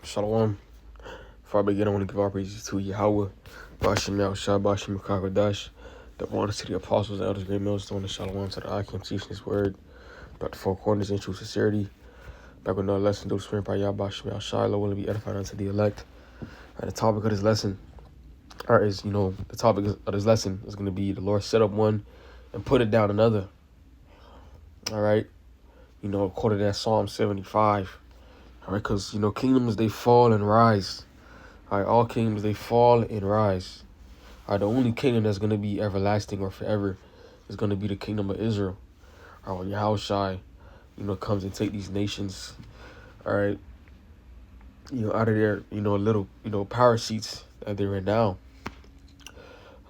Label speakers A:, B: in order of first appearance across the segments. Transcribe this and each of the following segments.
A: Shalom. Before I begin, I want to give our praises to Yahweh, Bashem Yahushua, Bashem Kakadash, the honors to the apostles, elders, great millstone, and Shalom to the icon teaching his word, throughout the four corners in true sincerity. Back with another lesson, through the spirit by Yah, Bashem Yahushua, Lord, will be edified unto the elect. The topic of this lesson, the topic of this lesson is going to be the Lord set up one and put it down another. All right. According to that Psalm 75. All right, because, kingdoms, they fall and rise. All right, all kingdoms, they fall and rise. All right, the only kingdom that's going to be everlasting or forever is going to be the kingdom of Israel. All right, when Yahushua, comes and take these nations, all right, out of their, little, power seats that they're in now.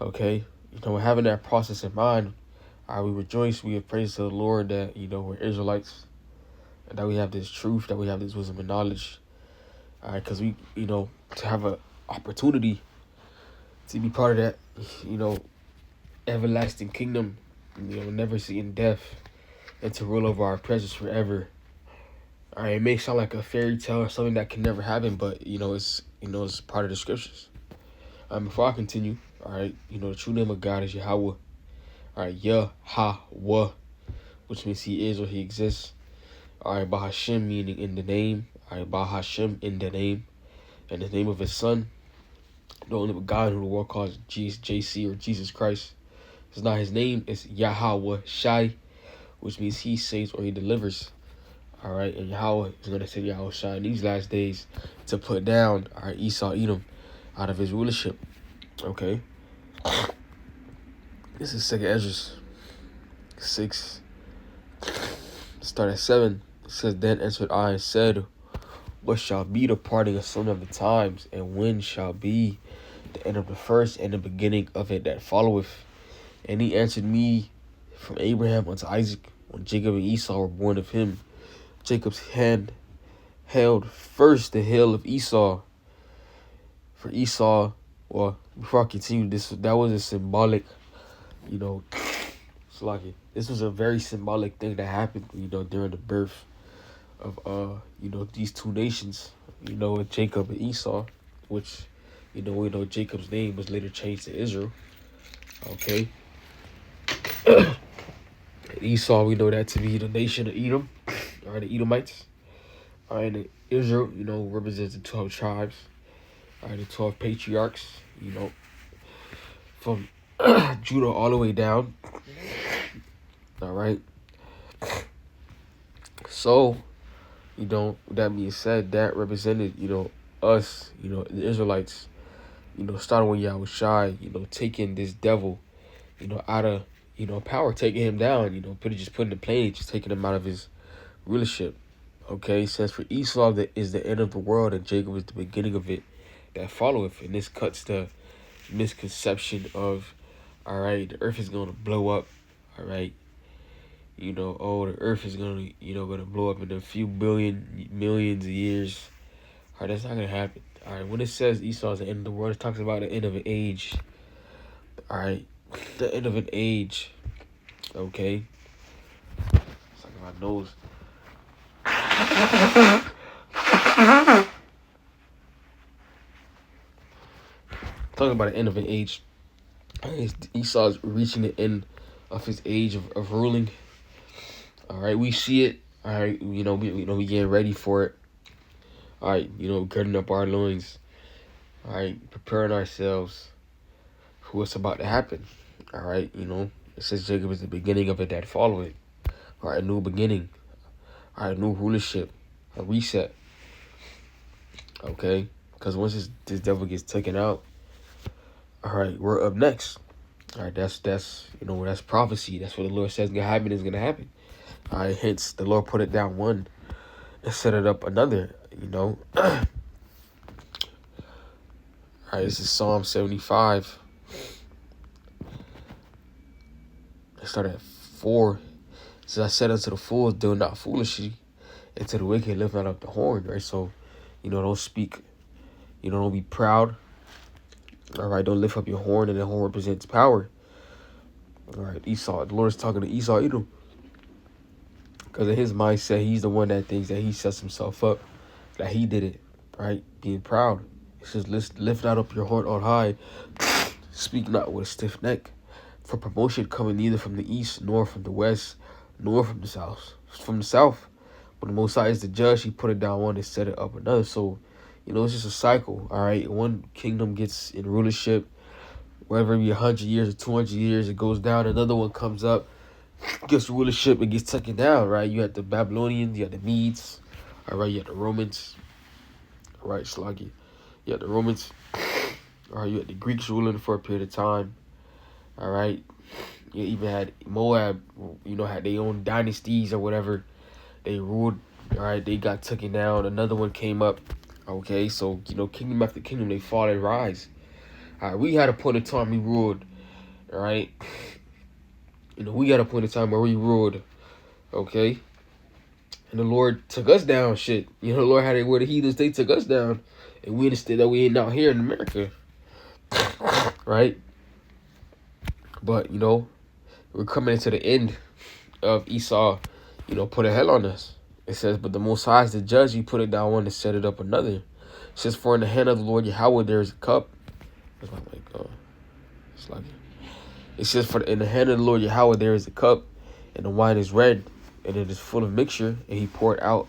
A: Okay, having that process in mind, all right, we rejoice, we have praise to the Lord that, we're Israelites, and that we have this truth, that we have this wisdom and knowledge. All right, because we, to have an opportunity to be part of that, everlasting kingdom, never seeing death, and to rule over our presence forever. All right, it may sound like a fairy tale or something that can never happen, but it's part of the scriptures. Before I continue, all right, the true name of God is Yahweh. All right, Yahweh, which means He is or He exists. All right, Bahashem meaning in the name. All right, Bahashem in the name, and the name of His Son, the only God who the world calls JC or Jesus Christ. It's not His name, it's Yahweh Shai, which means He saves or He delivers. All right, and Yahweh is going to send Yahweh Shai in these last days to put down, all right, Esau, Edom, out of his rulership. Okay. This is 2 Ezra 6. Start at 7. It says, Then answered I and said, What shall be the parting asunder of the times, and when shall be the end of the first and the beginning of it that followeth? And he answered me, From Abraham unto Isaac, when Jacob and Esau were born of him. Jacob's hand held first the heel of Esau. For Esau, well, before I continue, that was a symbolic, it's like this was a very symbolic thing that happened, during the birth of these two nations, with Jacob and Esau, which, we know Jacob's name was later changed to Israel. Okay. Esau, we know that to be the nation of Edom, all right, the Edomites. All right, and Israel, represents the 12 tribes, all right, the 12 patriarchs, from Judah all the way down. All right. So, with that being said, that represented, us, the Israelites, starting with Yahushua, taking this devil, out of, power, taking him down, putting the plane, just taking him out of his rulership. Okay, it says, For Esau that is the end of the world, and Jacob is the beginning of it that followeth. And this cuts the misconception of, all right, the earth is going to blow up, all right. The earth is going to blow up in a few millions of years. All right, that's not going to happen. All right, when it says Esau is the end of the world, it talks about the end of an age. All right, the end of an age. Okay. It's like my nose. Talking about the end of an age. Esau is reaching the end of his age of ruling. All right, we see it. All right, we getting ready for it. All right, girding up our loins. All right, preparing ourselves for what's about to happen. All right, it says Jacob is the beginning of it that followeth. All right, a new beginning. All right, new rulership, a reset. Okay, because once this devil gets taken out, all right, we're up next. All right, that's prophecy. That's what the Lord says is gonna happen. Is gonna happen. All right, hence the Lord put it down one and set it up another. All right, this is Psalm 75. Let's start at 4. It says, I said unto the fools, deal not foolishly, and to the wicked lift not up the horn. Right, so don't speak. Don't be proud. All right, don't lift up your horn, and the horn represents power. All right, Esau. The Lord is talking to Esau, Edom. Because in his mindset, he's the one that thinks that he sets himself up, that he did it. right? Being proud. It says, lift not up your heart on high. Speak not with a stiff neck. For promotion coming neither from the east, nor from the west, nor from the south. From the south. When the Most High is the judge, he put it down one and set it up another. So, it's just a cycle, all right? One kingdom gets in rulership, whether it be 100 years or 200 years, it goes down. Another one comes up, gets rulership, and gets taken down, right? You had the Babylonians, you had the Medes, all right? You had the Romans, all right, Sluggy. You had the Romans, all right? You had the Greeks ruling for a period of time, all right? You even had Moab, had their own dynasties or whatever. They ruled, all right? They got taken down. Another one came up, okay? So, kingdom after kingdom, they fall and rise. All right, we had a point in time we ruled, all right? We got a point in time where we ruled, okay? And the Lord took us down, shit. The Lord had it where the heathens, they took us down. And we understood that we ain't out here in America, right? But, we're coming into the end of Esau, put a hell on us. It says, but the Most High is the judge. He put it down one to set it up another. It says, for in the hand of the Lord Yahweh there is a cup. It's like, it says, for in the hand of the Lord Yahweh there is a cup, and the wine is red, and it is full of mixture, and he poured out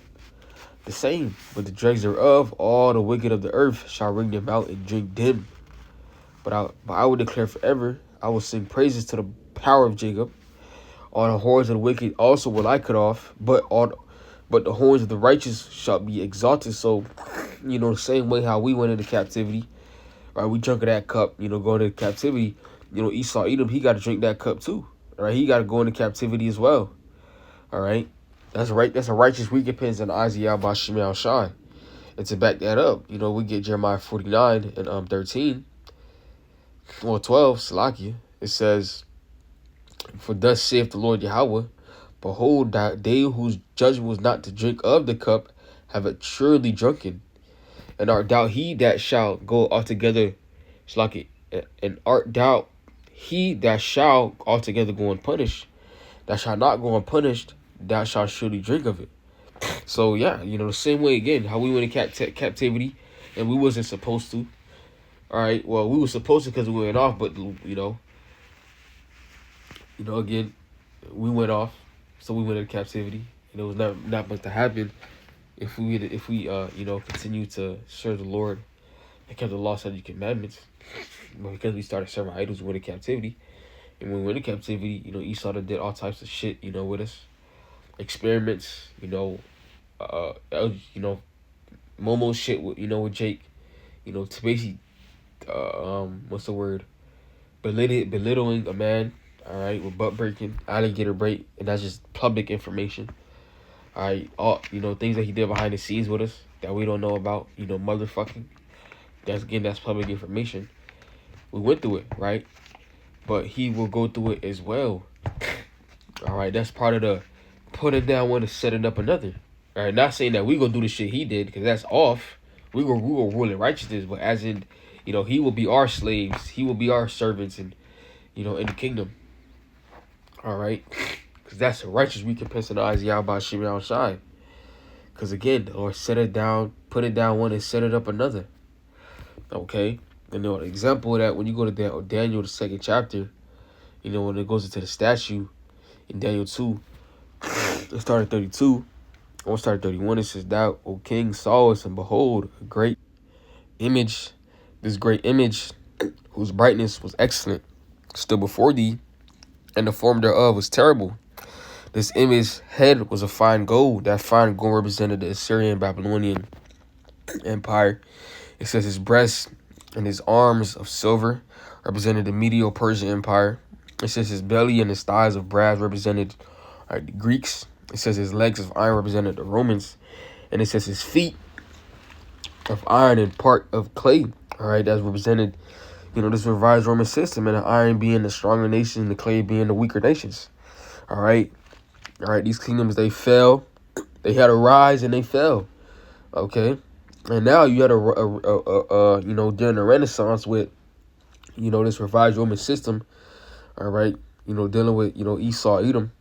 A: the same. But the dregs thereof, all the wicked of the earth shall wring them out and drink them. But I will declare forever, I will sing praises to the power of Jacob. All the horns of the wicked also will I cut off, but the horns of the righteous shall be exalted. So, the same way how we went into captivity, right? We drunk of that cup, going into captivity. Esau, Edom, he got to drink that cup too, right? He got to go into captivity as well, all right? That's right. That's a righteous recompense in Isaiah by Shemel Shai. And to back that up, we get Jeremiah 49 and 13 or 12, Salakia. It says, for thus saith the Lord Yahweh, behold, that they whose judgment was not to drink of the cup have it surely drunken, and art thou he that shall go altogether, Salakia, and art thou he that shall altogether go unpunished, that shall not go unpunished, thou shalt surely drink of it. So yeah, the same way again, how we went in captivity, and we wasn't supposed to. All right, well, we were supposed to because we went off, but again, we went off, so we went into captivity, and it was not meant to happen if we continue to serve the Lord and kept the law, statutes, commandments. But because we started serving idols, we went into captivity. And when we went into captivity, Esau did all types of shit, with us. Experiments, Momo shit with, with Jake, to basically, what's the word? Belittling a man, all right, with butt breaking, alligator break, and that's just public information. All right, all, things that he did behind the scenes with us that we don't know about, motherfucking. That's public information. We went through it, right? But he will go through it as well. All right, that's part of the putting down one to setting up another. All right, not saying that we gonna do the shit he did, because that's off. We were ruling righteousness, but as in, he will be our slaves. He will be our servants, and in the kingdom. All right, because that's a righteous recompense in the eyes of Yahweh Shemel Shai. Because again, the Lord set it down, put it down one, and set it up another. Okay, and an example of that, when you go to Daniel, the 2nd chapter, when it goes into the statue in Daniel 2, it started 32. I want to start 31. It says, thou, O king, sawest, and behold, a great image, this great image, whose brightness was excellent, stood before thee, and the form thereof was terrible. This image head was of fine gold. That fine gold represented the Assyrian Babylonian Empire. It says his breast and his arms of silver represented the Medo-Persian Empire. It says his belly and his thighs of brass represented the Greeks. It says his legs of iron represented the Romans. And it says his feet of iron and part of clay. All right, that's represented, this revised Roman system, and the iron being the stronger nations and the clay being the weaker nations. All right, these kingdoms, they fell. They had a rise and they fell. Okay. And now you had during the Renaissance with, this revised Roman system, all right, dealing with, Esau, Edom,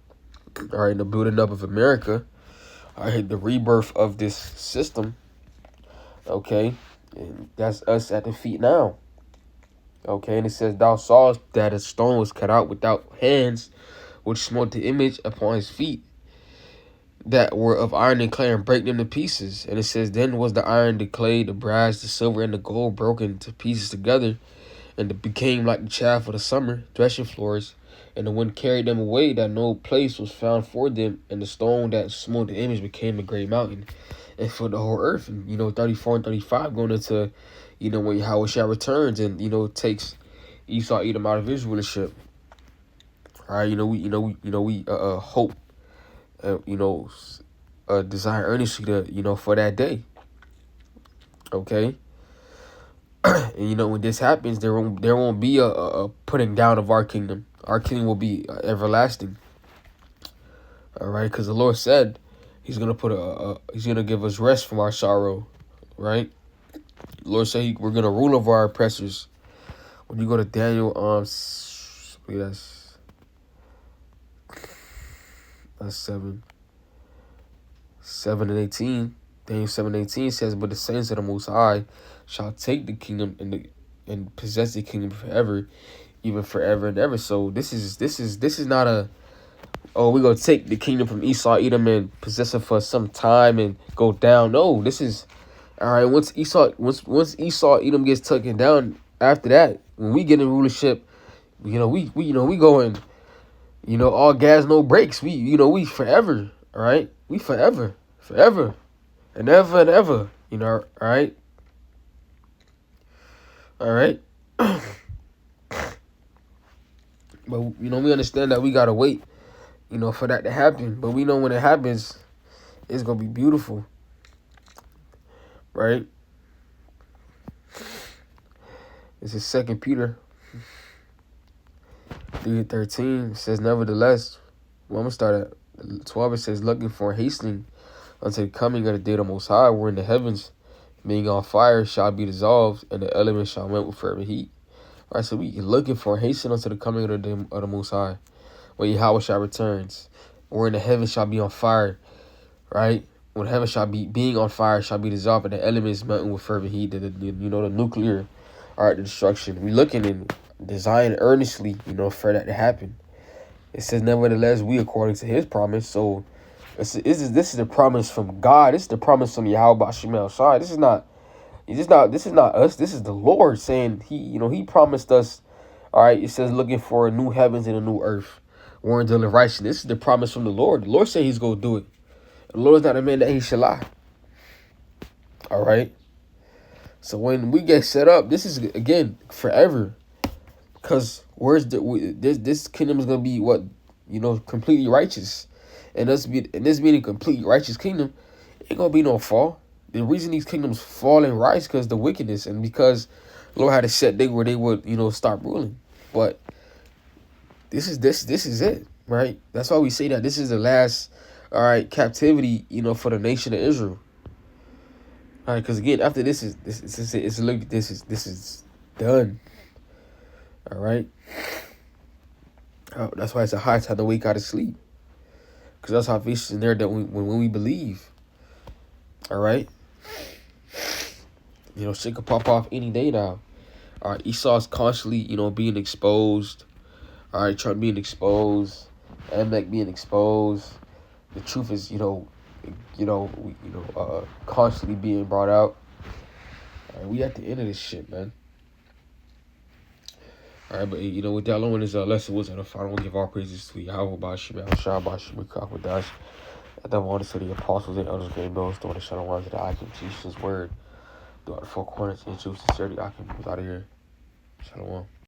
A: all right, the building up of America, all right, the rebirth of this system, Okay, and that's us at the feet now. Okay, and it says, thou sawest that a stone was cut out without hands, which smote the image upon his feet, that were of iron and clay, and break them to pieces. And it says, then was the iron, the clay, the brass, the silver, and the gold broken to pieces together, and it became like the chaff of the summer threshing floors. And the wind carried them away, that no place was found for them. And the stone that smote the image became a great mountain, and for the whole earth. And 34 and 35 going into, when Yahweh returns and takes Esau, Edom out of his rulership. All right, we hope, desire earnestly to for that day. Okay. And when this happens, there won't be a putting down of our kingdom. Our kingdom will be everlasting. All right, because the Lord said He's gonna He's gonna give us rest from our sorrow. Right. The Lord said we're gonna rule over our oppressors. When you go to Daniel, that's 7:18. Daniel 7:18 says, but the saints of the Most High shall take the kingdom and possess the kingdom forever, even forever and ever. So this is not a, oh, we're gonna take the kingdom from Esau, Edom, and possess it for some time and go down. No, this is all right. Once Esau, Edom gets taken down, after that, when we get in rulership, we going, all gas, no brakes. We forever. All right, we forever and ever and ever. All right. All right. But we understand that we gotta wait, for that to happen. But we know when it happens, it's gonna be beautiful, right? This is 2 Peter 3:13. It says, nevertheless, I'm gonna start at 12. It says, looking for hastening unto the coming of the day of the Most High, wherein the heavens, being on fire, shall be dissolved, and the elements shall melt with fervent heat. All right, so we looking for hasten unto the coming of the day of the Most High, when Yahweh shall returns, wherein the heavens shall be on fire, right? When heaven shall be being on fire shall be dissolved, and the elements melting with fervent heat. The nuclear, all right, the destruction. We looking and desiring earnestly, for that to happen. It says, nevertheless, we according to His promise. So this is the promise from God. This is the promise from Yahweh Shemel Shai. This is not us. This is the Lord saying He promised us. All right, it says looking for a new heavens and a new earth, wherein dwelleth righteousness. This is the promise from the Lord. The Lord said He's gonna do it. The Lord is not a man that He shall lie. All right. So when we get set up, this is again forever, because this kingdom is gonna be what completely righteous, and this being a completely righteous kingdom, ain't gonna be no fall. The reason these kingdoms fall and rise because the wickedness, and because the Lord had a set day where they would stop ruling. But this is it, right? That's why we say that this is the last, all right, captivity, for the nation of Israel. All right, because again, after this is done. All right. That's why it's a high time to wake out of sleep, because that's how vicious in there that when we believe. All right. Shit could pop off any day now. All right, Esau's constantly, being exposed. All right, Trump being exposed, Amalek being exposed. The truth is, constantly being brought out. All right, we at the end of this shit, man. All right, but with that long as lesson was on the final, give all praises to Yahweh Bashim, Al-Shah, Bashim, Kakwadash. At the honor to the apostles and elders, great those throwing the shadow ones that I can teach His word throughout the four corners and choose to serve the I can out of here. Shalom.